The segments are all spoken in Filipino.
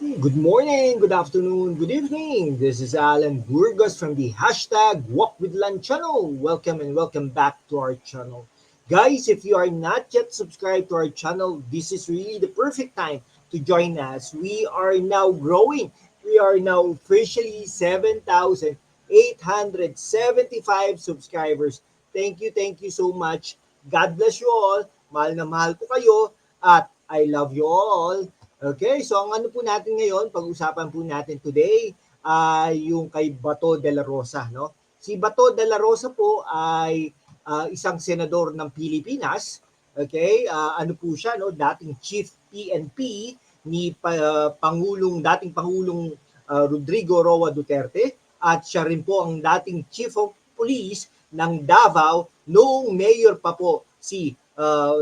Good morning, good afternoon, good evening. This is Alan Burgos from the hashtag Walk with Lan channel. Welcome and welcome back to our channel. Guys, if you are not yet subscribed to our channel, this is really the perfect time to join us. We are now growing. We are now officially 7,875 subscribers. Thank you so much. God bless you all. Mahal na mahal ko kayo at I love you all. Okay, so ang ano po natin ngayon, pag-usapan po natin today ay yung kay Bato de la Rosa, no? Si Bato de la Rosa po ay isang senador ng Pilipinas. Okay, ano po siya, no? Dating Chief PNP ni dating Pangulong Rodrigo Roa Duterte at siya rin po ang dating Chief of Police ng Davao noong mayor pa po si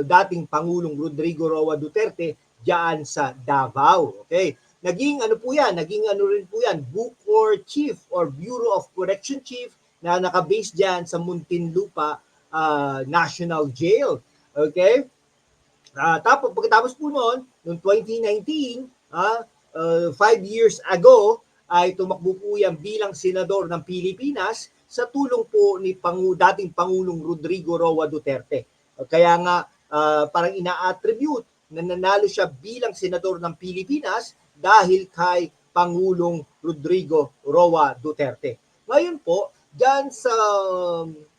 dating Pangulong Rodrigo Roa Duterte diyan sa Davao. Okay? Naging ano po yan, naging ano rin po yan, Bucor Chief or Bureau of Correction Chief na nakabase diyan sa Muntinlupa National Jail. Okay? Tapos pagkatapos po noon, noong 2019, 5 years ago, ay tumakbo po yan bilang senador ng Pilipinas sa tulong po ni dating Pangulong Rodrigo Roa Duterte. Kaya nga parang ina-attribute na nanalo siya bilang senador ng Pilipinas dahil kay Pangulong Rodrigo Roa Duterte. Ngayon po, dyan sa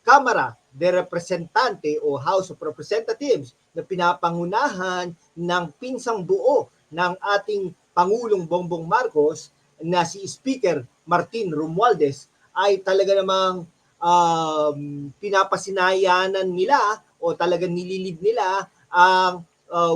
Kamara de Representante o House of Representatives na pinapangunahan ng pinsang buo ng ating Pangulong Bongbong Marcos na si Speaker Martin Romualdez ay talaga namang pinapasinayanan nila o talaga nililid nila ang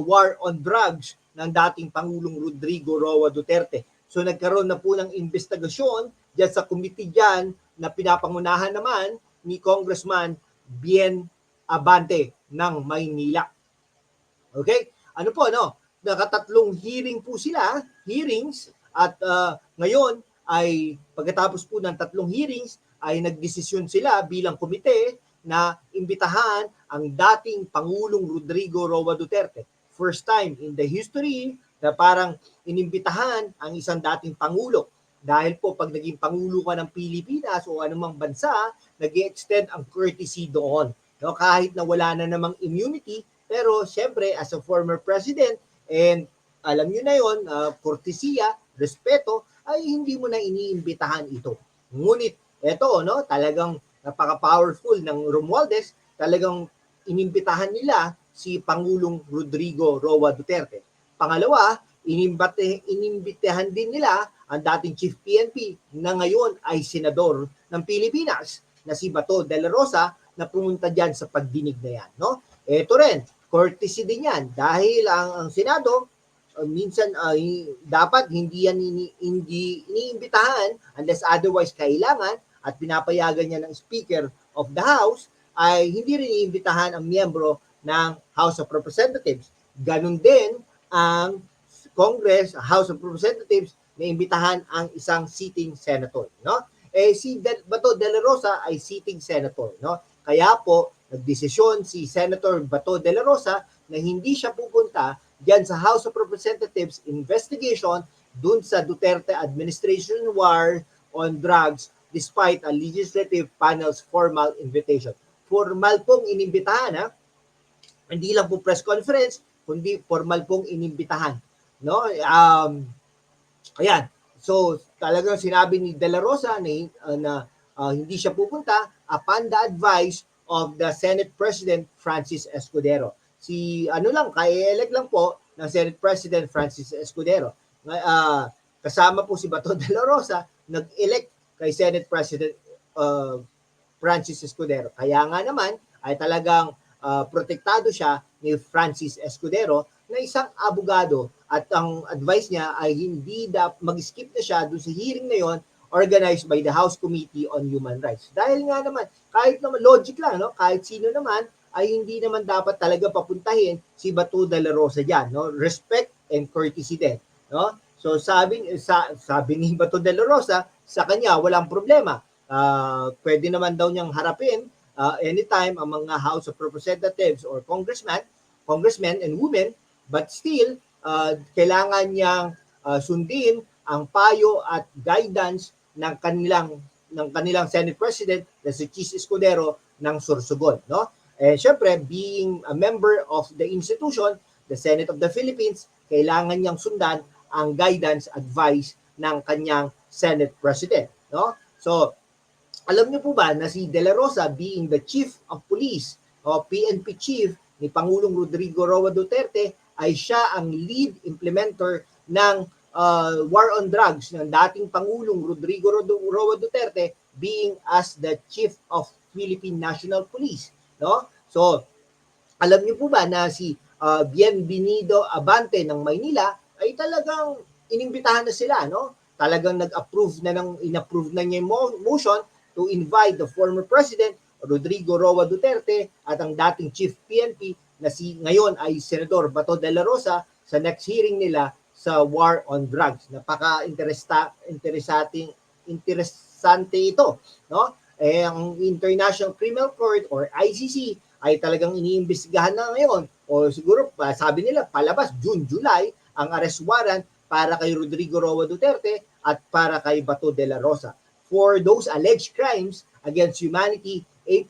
war on drugs ng dating Pangulong Rodrigo Roa Duterte. So nagkaroon na po ng investigasyon dyan sa committee dyan na pinapangunahan naman ni Congressman Bien Abante ng Maynila. Okay? Ano po, no? Nakatatlong hearings, at ngayon ay pagkatapos po ng tatlong hearings ay nagdesisyon sila bilang komite na imbitahan ang dating Pangulong Rodrigo Roa Duterte. First time in the history na parang inimbitahan ang isang dating Pangulo. Dahil po pag naging Pangulo ka ng Pilipinas o anumang bansa, nag-extend ang courtesy doon. No, kahit na wala na namang immunity, pero siyempre as a former president and alam nyo na yon, kortesiya, respeto, ay hindi mo na iniimbitahan ito. Ngunit eto, no, talagang napaka-powerful ng Romualdez, talagang inimbitahan nila si Pangulong Rodrigo Roa Duterte. Pangalawa, inimbitahan din nila ang dating Chief PNP na ngayon ay senador ng Pilipinas na si Bato de la Rosa na pumunta diyan sa pagdinig na yan. No? Ito rin, courtesy din yan dahil ang Senado minsan dapat hindi yan iniimbitahan unless otherwise kailangan at pinapayagan niya ng Speaker of the House ay hindi rin iimbitahan ang miyembro ng House of Representatives. Ganun din ang House of Representatives na imbitahan ang isang sitting senator, no? Si Bato de la Rosa ay sitting senator, no? Kaya po nagdesisyon si Senator Bato de la Rosa na hindi siya pupunta diyan sa House of Representatives investigation dun sa Duterte administration war on drugs despite a legislative panel's formal invitation. Formal pong inimbitahan, ha? Hindi lang po press conference, kundi formal pong inimbitahan, no? Ayan. So, talagang sinabi ni De La Rosa na hindi siya pupunta upon the advice of the Senate President Francis Escudero. Kay-elect lang po ng Senate President Francis Escudero. Kasama po si Bato de la Rosa, nag-elect kay Senate President Francis Escudero. Kaya nga naman ay talagang protektado siya ni Francis Escudero na isang abogado at ang advice niya ay hindi mag-skip na siya doon sa hearing na yon organized by the House Committee on Human Rights. Dahil nga naman, kahit naman, logic lang, no? Kahit sino naman, ay hindi naman dapat talaga papuntahin si Bato de la Rosa dyan, no? Respect and courtesy din, no? So sabi ni Bato de la Rosa, sa kanya walang problema. Pwede naman daw niyang harapin anytime ang mga House of Representatives or congressmen and women, but still kailangan niyang sundin ang payo at guidance ng kanilang Senate President na si Chis Escudero ng Sorsogon, no? Syempre, being a member of the institution, the Senate of the Philippines, kailangan niyang sundan ang guidance, advice ng kanyang Senate President, no? So, alam niyo po ba na si De La Rosa, being the Chief of Police o PNP Chief ni Pangulong Rodrigo Roa Duterte, ay siya ang lead implementer ng war on drugs ng dating Pangulong Rodrigo Roa Duterte, being as the Chief of Philippine National Police, no? So, alam niyo po ba na si Bienvenido Abante ng Maynila ay talagang inimbitahan na sila, no? Talagang inapprove na niya yung motion to invite the former President Rodrigo Roa Duterte at ang dating Chief PNP na ngayon ay Senador Bato de la Rosa sa next hearing nila sa war on drugs. Interesante ito, no? Ang International Criminal Court or ICC ay talagang iniimbestigahan na ngayon, o siguro sabi nila palabas June, July ang arrest warrant para kay Rodrigo Roa Duterte at para kay Bato de la Rosa for those alleged crimes against humanity in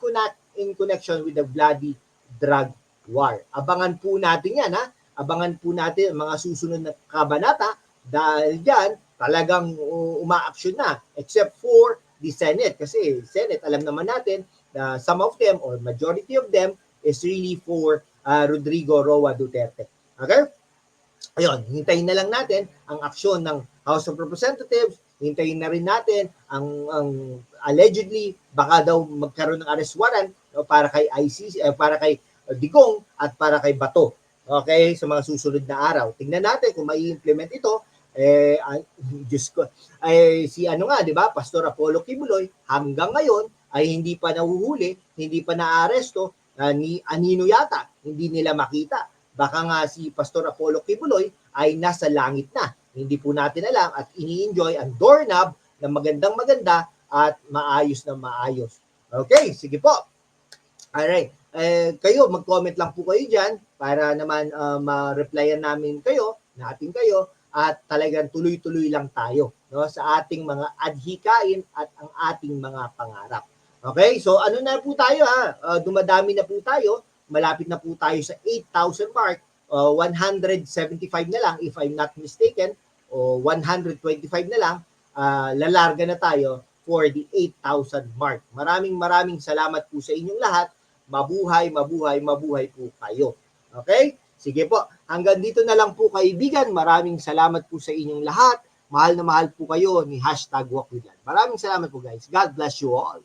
connection with the bloody drug war. Abangan po natin yan, ha? Abangan po natin ang mga susunod na kabanata dahil dyan talagang umaaksyon na, except for the Senate. Kasi Senate, alam naman natin na some of them or majority of them is really for Rodrigo Roa Duterte. Okay? Ayun, hintayin na lang natin ang aksyon ng House of Representatives. Hintayin na rin natin ang allegedly baka daw magkaroon ng arrest warrant para kay ICC, para kay Digong at para kay Bato. Okay, sa mga susunod na araw. Tingnan natin kung mai-implement ito. Diyos ko, si di ba, Pastor Apollo Kibuloy, hanggang ngayon ay hindi pa nahuhuli, hindi pa naaresto, ni Anino yata, hindi nila makita. Baka nga si Pastor Apollo Kibuloy ay nasa langit na. Hindi po natin alam at ini-enjoy ang doorknob na magandang-maganda at maayos na maayos. Okay, sige po. Alright. Kayo, mag-comment lang po kayo dyan para naman ma-replyan natin kayo at talagang tuloy-tuloy lang tayo, no, sa ating mga adhikain at ang ating mga pangarap. Okay, so ano na po tayo, dumadami na po tayo, malapit na po tayo sa 8,000 mark, 175 na lang if I'm not mistaken, o 125 na lang, lalarga na tayo for the 8,000 mark. Maraming salamat po sa inyong lahat. Mabuhay po kayo. Okay? Sige po. Hanggang dito na lang po, kaibigan. Maraming salamat po sa inyong lahat. Mahal na mahal po kayo ni #WalkWithLand. Maraming salamat po, guys. God bless you all.